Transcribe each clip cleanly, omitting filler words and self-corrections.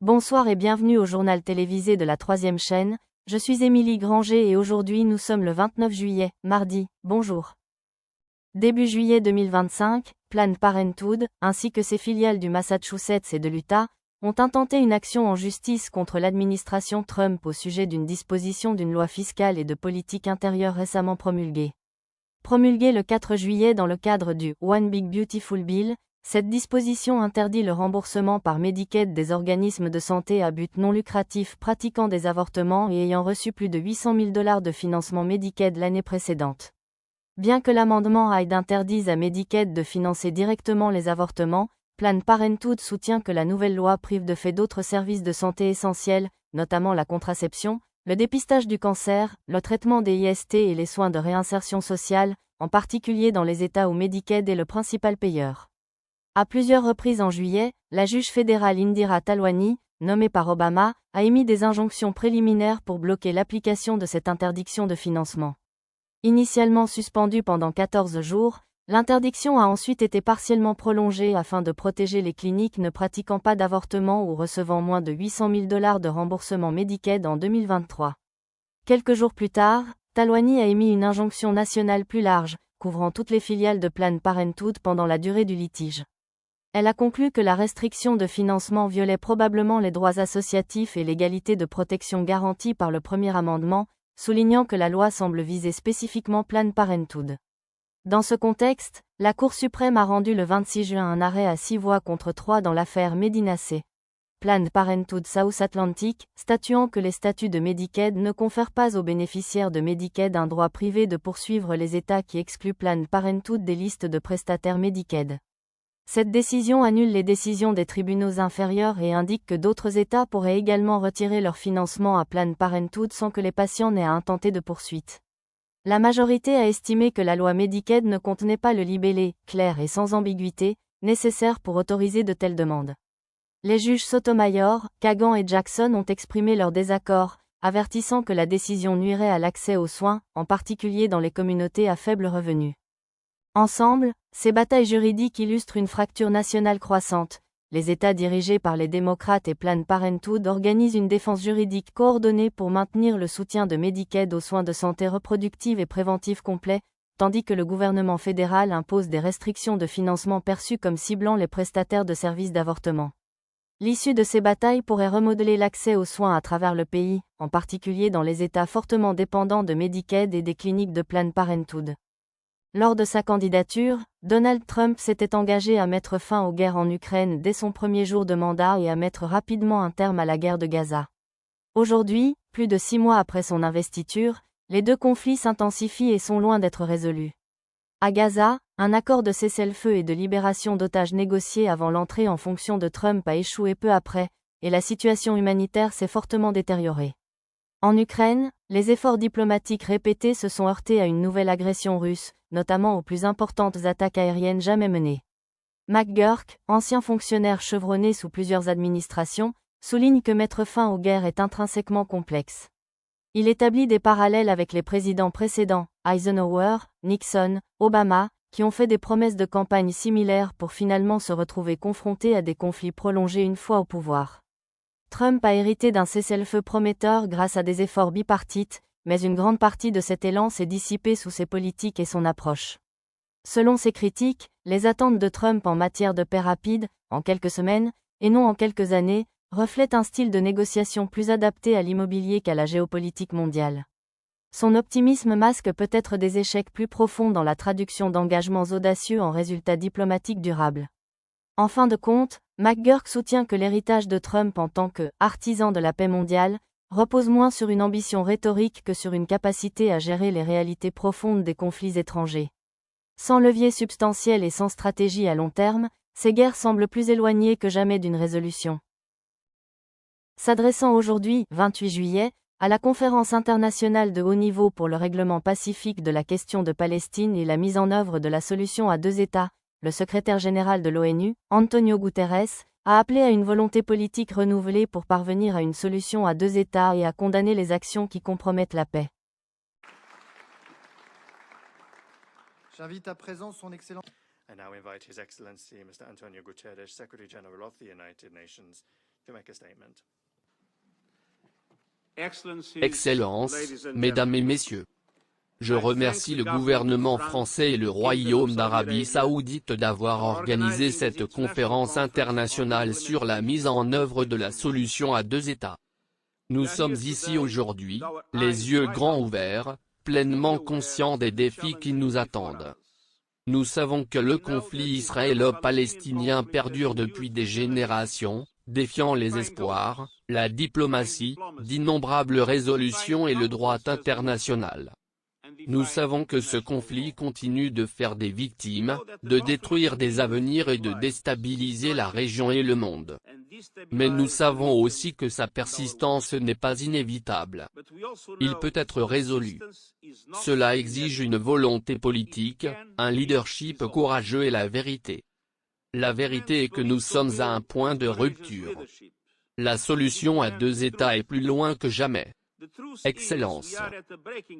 Bonsoir et bienvenue au journal télévisé de la 3e chaîne, je suis Émilie Granger et aujourd'hui nous sommes le 29 juillet, mardi, bonjour. Début juillet 2025, Planned Parenthood, ainsi que ses filiales du Massachusetts et de l'Utah, ont intenté une action en justice contre l'administration Trump au sujet d'une disposition d'une loi fiscale et de politique intérieure récemment promulguée. Promulguée le 4 juillet dans le cadre du One Big Beautiful Bill, cette disposition interdit le remboursement par Medicaid des organismes de santé à but non lucratif pratiquant des avortements et ayant reçu plus de 800 000 $ de financement Medicaid l'année précédente. Bien que l'amendement aide interdise à Medicaid de financer directement les avortements, Planned Parenthood soutient que la nouvelle loi prive de fait d'autres services de santé essentiels, notamment la contraception, le dépistage du cancer, le traitement des IST et les soins de réinsertion sociale, en particulier dans les États où Medicaid est le principal payeur. À plusieurs reprises en juillet, la juge fédérale Indira Talwani, nommée par Obama, a émis des injonctions préliminaires pour bloquer l'application de cette interdiction de financement. Initialement suspendue pendant 14 jours, l'interdiction a ensuite été partiellement prolongée afin de protéger les cliniques ne pratiquant pas d'avortement ou recevant moins de 800 000 $ de remboursement Medicaid en 2023. Quelques jours plus tard, Talwani a émis une injonction nationale plus large, couvrant toutes les filiales de Planned Parenthood pendant la durée du litige. Elle a conclu que la restriction de financement violait probablement les droits associatifs et l'égalité de protection garantie par le premier amendement, soulignant que la loi semble viser spécifiquement Planned Parenthood. Dans ce contexte, la Cour suprême a rendu le 26 juin un arrêt à 6 voix contre 3 dans l'affaire Medina C. Planned Parenthood South Atlantic, statuant que les statuts de Medicaid ne confèrent pas aux bénéficiaires de Medicaid un droit privé de poursuivre les États qui excluent Planned Parenthood des listes de prestataires Medicaid. Cette décision annule les décisions des tribunaux inférieurs et indique que d'autres États pourraient également retirer leur financement à Planned Parenthood sans que les patients n'aient à intenter de poursuite. La majorité a estimé que la loi Medicaid ne contenait pas le libellé, clair et sans ambiguïté, nécessaire pour autoriser de telles demandes. Les juges Sotomayor, Kagan et Jackson ont exprimé leur désaccord, avertissant que la décision nuirait à l'accès aux soins, en particulier dans les communautés à faible revenu. Ensemble, ces batailles juridiques illustrent une fracture nationale croissante. Les États dirigés par les démocrates et Planned Parenthood organisent une défense juridique coordonnée pour maintenir le soutien de Medicaid aux soins de santé reproductive et préventive complets, tandis que le gouvernement fédéral impose des restrictions de financement perçues comme ciblant les prestataires de services d'avortement. L'issue de ces batailles pourrait remodeler l'accès aux soins à travers le pays, en particulier dans les États fortement dépendants de Medicaid et des cliniques de Planned Parenthood. Lors de sa candidature, Donald Trump s'était engagé à mettre fin aux guerres en Ukraine dès son premier jour de mandat et à mettre rapidement un terme à la guerre de Gaza. Aujourd'hui, plus de 6 mois après son investiture, les deux conflits s'intensifient et sont loin d'être résolus. À Gaza, un accord de cessez-le-feu et de libération d'otages négocié avant l'entrée en fonction de Trump a échoué peu après, et la situation humanitaire s'est fortement détériorée. En Ukraine, les efforts diplomatiques répétés se sont heurtés à une nouvelle agression russe, notamment aux plus importantes attaques aériennes jamais menées. McGurk, ancien fonctionnaire chevronné sous plusieurs administrations, souligne que mettre fin aux guerres est intrinsèquement complexe. Il établit des parallèles avec les présidents précédents, Eisenhower, Nixon, Obama, qui ont fait des promesses de campagne similaires pour finalement se retrouver confrontés à des conflits prolongés une fois au pouvoir. Trump a hérité d'un cessez-le-feu prometteur grâce à des efforts bipartites, mais une grande partie de cet élan s'est dissipée sous ses politiques et son approche. Selon ses critiques, les attentes de Trump en matière de paix rapide, en quelques semaines, et non en quelques années, reflètent un style de négociation plus adapté à l'immobilier qu'à la géopolitique mondiale. Son optimisme masque peut-être des échecs plus profonds dans la traduction d'engagements audacieux en résultats diplomatiques durables. En fin de compte, McGurk soutient que l'héritage de Trump en tant que « artisan de la paix mondiale » repose moins sur une ambition rhétorique que sur une capacité à gérer les réalités profondes des conflits étrangers. Sans levier substantiel et sans stratégie à long terme, ces guerres semblent plus éloignées que jamais d'une résolution. S'adressant aujourd'hui, 28 juillet, à la conférence internationale de haut niveau pour le règlement pacifique de la question de Palestine et la mise en œuvre de la solution à deux États, le secrétaire général de l'ONU, Antonio Guterres, a appelé à une volonté politique renouvelée pour parvenir à une solution à deux États et à condamner les actions qui compromettent la paix. J'invite à présent son Excellence. I now invite His Excellency Mr. Antonio Guterres, Secretary General of the United Nations, Excellences, Mesdames et Messieurs. Je remercie le gouvernement français et le Royaume d'Arabie Saoudite d'avoir organisé cette conférence internationale sur la mise en œuvre de la solution à deux États. Nous sommes ici aujourd'hui, les yeux grands ouverts, pleinement conscients des défis qui nous attendent. Nous savons que le conflit israélo-palestinien perdure depuis des générations, défiant les espoirs, la diplomatie, d'innombrables résolutions et le droit international. Nous savons que ce conflit continue de faire des victimes, de détruire des avenirs et de déstabiliser la région et le monde. Mais nous savons aussi que sa persistance n'est pas inévitable. Il peut être résolu. Cela exige une volonté politique, un leadership courageux et la vérité. La vérité est que nous sommes à un point de rupture. La solution à deux États est plus loin que jamais. Excellences.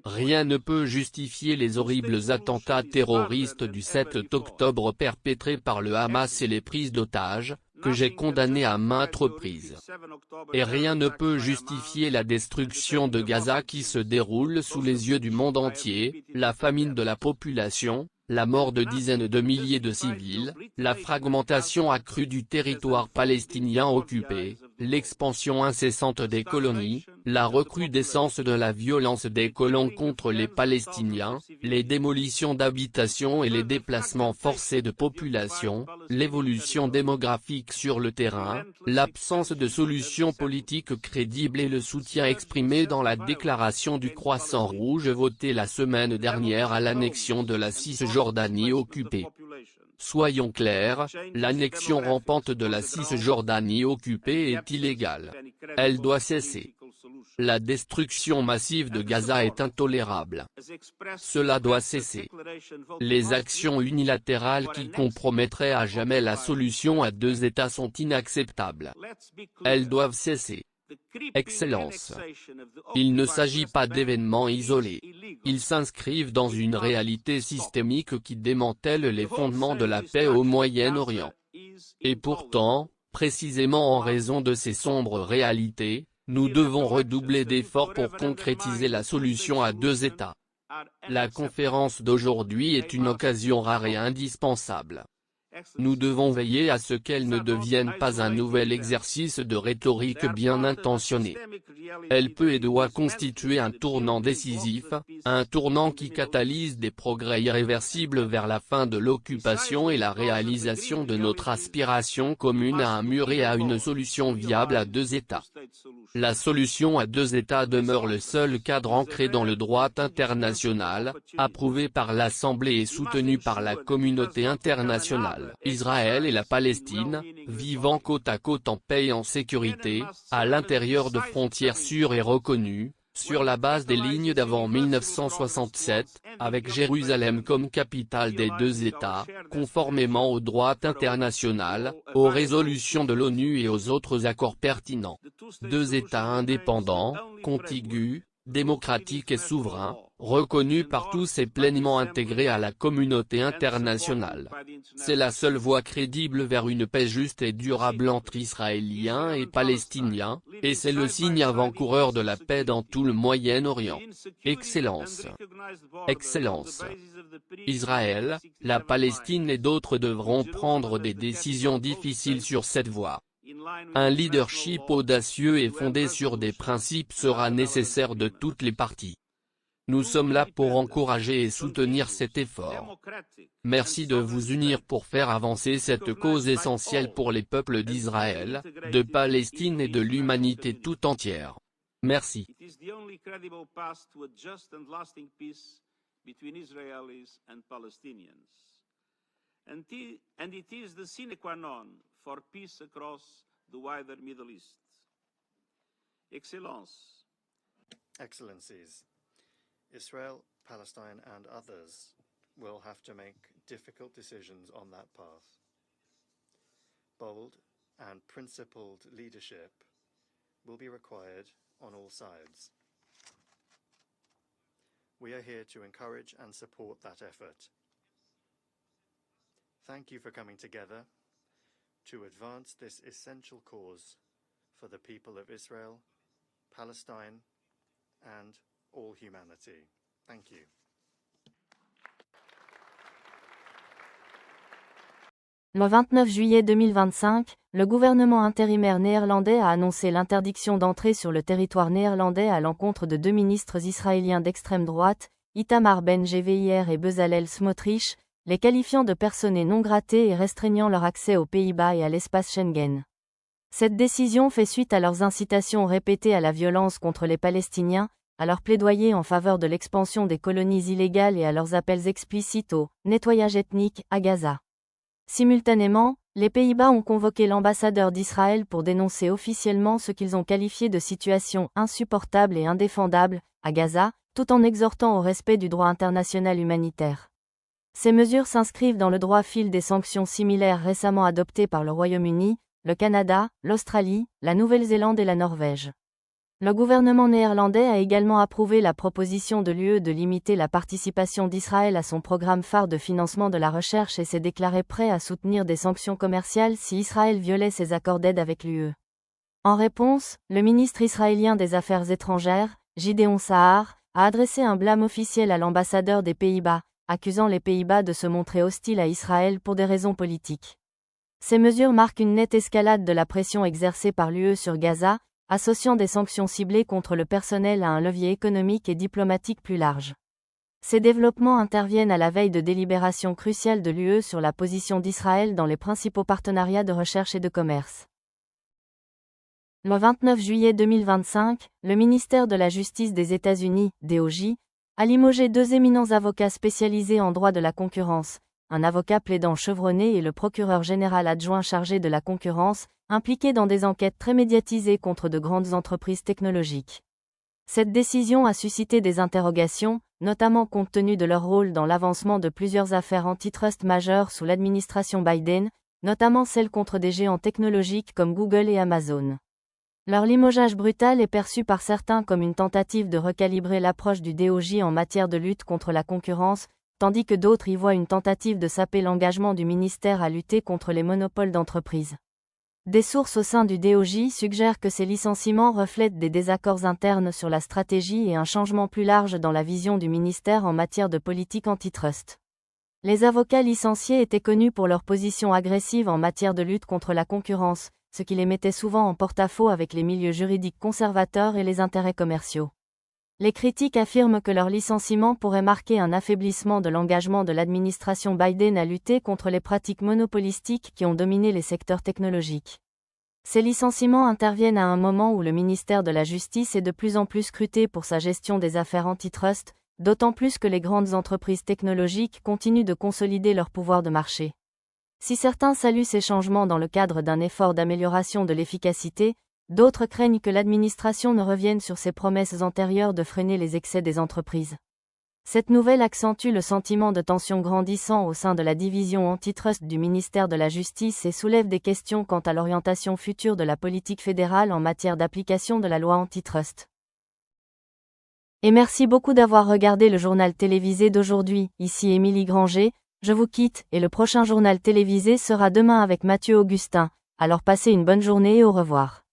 Rien ne peut justifier les horribles attentats terroristes du 7 octobre perpétrés par le Hamas et les prises d'otages, que j'ai condamnées à maintes reprises. Et rien ne peut justifier la destruction de Gaza qui se déroule sous les yeux du monde entier, la famine de la population, la mort de dizaines de milliers de civils, la fragmentation accrue du territoire palestinien occupé, l'expansion incessante des colonies, la recrudescence de la violence des colons contre les Palestiniens, les démolitions d'habitations et les déplacements forcés de population, l'évolution démographique sur le terrain, l'absence de solution politique crédible et le soutien exprimé dans la déclaration du Croissant Rouge votée la semaine dernière à l'annexion de la Cisjordanie occupée. Soyons clairs, l'annexion rampante de la Cisjordanie occupée est illégale. Elle doit cesser. La destruction massive de Gaza est intolérable. Cela doit cesser. Les actions unilatérales qui compromettraient à jamais la solution à deux États sont inacceptables. Elles doivent cesser. Excellences. Il ne s'agit pas d'événements isolés. Ils s'inscrivent dans une réalité systémique qui démantèle les fondements de la paix au Moyen-Orient. Et pourtant, précisément en raison de ces sombres réalités, nous devons redoubler d'efforts pour concrétiser la solution à deux États. La conférence d'aujourd'hui est une occasion rare et indispensable. Nous devons veiller à ce qu'elle ne devienne pas un nouvel exercice de rhétorique bien intentionné. Elle peut et doit constituer un tournant décisif, un tournant qui catalyse des progrès irréversibles vers la fin de l'occupation et la réalisation de notre aspiration commune à un mur et à une solution viable à deux États. La solution à deux États demeure le seul cadre ancré dans le droit international, approuvé par l'Assemblée et soutenu par la communauté internationale. Israël et la Palestine, vivant côte à côte en paix et en sécurité, à l'intérieur de frontières sûres et reconnues, sur la base des lignes d'avant 1967, avec Jérusalem comme capitale des deux États, conformément au droit international, aux résolutions de l'ONU et aux autres accords pertinents. Deux États indépendants, contigus, démocratiques et souverains, reconnus par tous et pleinement intégrés à la communauté internationale. C'est la seule voie crédible vers une paix juste et durable entre Israéliens et Palestiniens, et c'est le signe avant-coureur de la paix dans tout le Moyen-Orient. Excellences. Excellences. Israël, la Palestine et d'autres devront prendre des décisions difficiles sur cette voie. Un leadership audacieux et fondé sur des principes sera nécessaire de toutes les parties. Nous sommes là pour encourager et soutenir cet effort. Merci de vous unir pour faire avancer cette cause essentielle pour les peuples d'Israël, de Palestine et de l'humanité tout entière. Merci. The wider Middle East. Excellences. Excellencies, Israel, Palestine and others will have to make difficult decisions on that path. Bold and principled leadership will be required on all sides. We are here to encourage and support that effort. Thank you for coming together to advance this essential cause for the people of Israel, Palestine, and all humanity. Thank you. Le 29 juillet 2025, le gouvernement intérimaire néerlandais a annoncé l'interdiction d'entrée sur le territoire néerlandais à l'encontre de 2 ministres israéliens d'extrême droite, Itamar Ben-Gvir et Bezalel Smotrich, les qualifiant de personnes non gratées et restreignant leur accès aux Pays-Bas et à l'espace Schengen. Cette décision fait suite à leurs incitations répétées à la violence contre les Palestiniens, à leur plaidoyer en faveur de l'expansion des colonies illégales et à leurs appels explicites au « nettoyage ethnique » à Gaza. Simultanément, les Pays-Bas ont convoqué l'ambassadeur d'Israël pour dénoncer officiellement ce qu'ils ont qualifié de situation insupportable et indéfendable, à Gaza, tout en exhortant au respect du droit international humanitaire. Ces mesures s'inscrivent dans le droit fil des sanctions similaires récemment adoptées par le Royaume-Uni, le Canada, l'Australie, la Nouvelle-Zélande et la Norvège. Le gouvernement néerlandais a également approuvé la proposition de l'UE de limiter la participation d'Israël à son programme phare de financement de la recherche et s'est déclaré prêt à soutenir des sanctions commerciales si Israël violait ses accords d'aide avec l'UE. En réponse, le ministre israélien des Affaires étrangères, Gideon Sa'ar, a adressé un blâme officiel à l'ambassadeur des Pays-Bas, accusant les Pays-Bas de se montrer hostiles à Israël pour des raisons politiques. Ces mesures marquent une nette escalade de la pression exercée par l'UE sur Gaza, associant des sanctions ciblées contre le personnel à un levier économique et diplomatique plus large. Ces développements interviennent à la veille de délibérations cruciales de l'UE sur la position d'Israël dans les principaux partenariats de recherche et de commerce. Le 29 juillet 2025, le ministère de la Justice des États-Unis, DOJ, a limogé 2 éminents avocats spécialisés en droit de la concurrence, un avocat plaidant chevronné et le procureur général adjoint chargé de la concurrence, impliqués dans des enquêtes très médiatisées contre de grandes entreprises technologiques. Cette décision a suscité des interrogations, notamment compte tenu de leur rôle dans l'avancement de plusieurs affaires antitrust majeures sous l'administration Biden, notamment celles contre des géants technologiques comme Google et Amazon. Leur limogeage brutal est perçu par certains comme une tentative de recalibrer l'approche du DOJ en matière de lutte contre la concurrence, tandis que d'autres y voient une tentative de saper l'engagement du ministère à lutter contre les monopoles d'entreprises. Des sources au sein du DOJ suggèrent que ces licenciements reflètent des désaccords internes sur la stratégie et un changement plus large dans la vision du ministère en matière de politique antitrust. Les avocats licenciés étaient connus pour leur position agressive en matière de lutte contre la concurrence, ce qui les mettait souvent en porte-à-faux avec les milieux juridiques conservateurs et les intérêts commerciaux. Les critiques affirment que leur licenciement pourrait marquer un affaiblissement de l'engagement de l'administration Biden à lutter contre les pratiques monopolistiques qui ont dominé les secteurs technologiques. Ces licenciements interviennent à un moment où le ministère de la Justice est de plus en plus scruté pour sa gestion des affaires antitrust, d'autant plus que les grandes entreprises technologiques continuent de consolider leur pouvoir de marché. Si certains saluent ces changements dans le cadre d'un effort d'amélioration de l'efficacité, d'autres craignent que l'administration ne revienne sur ses promesses antérieures de freiner les excès des entreprises. Cette nouvelle accentue le sentiment de tension grandissant au sein de la division antitrust du ministère de la Justice et soulève des questions quant à l'orientation future de la politique fédérale en matière d'application de la loi antitrust. Et merci beaucoup d'avoir regardé le journal télévisé d'aujourd'hui. Ici Émilie Granger, je vous quitte et le prochain journal télévisé sera demain avec Mathieu Augustin. Alors passez une bonne journée et au revoir.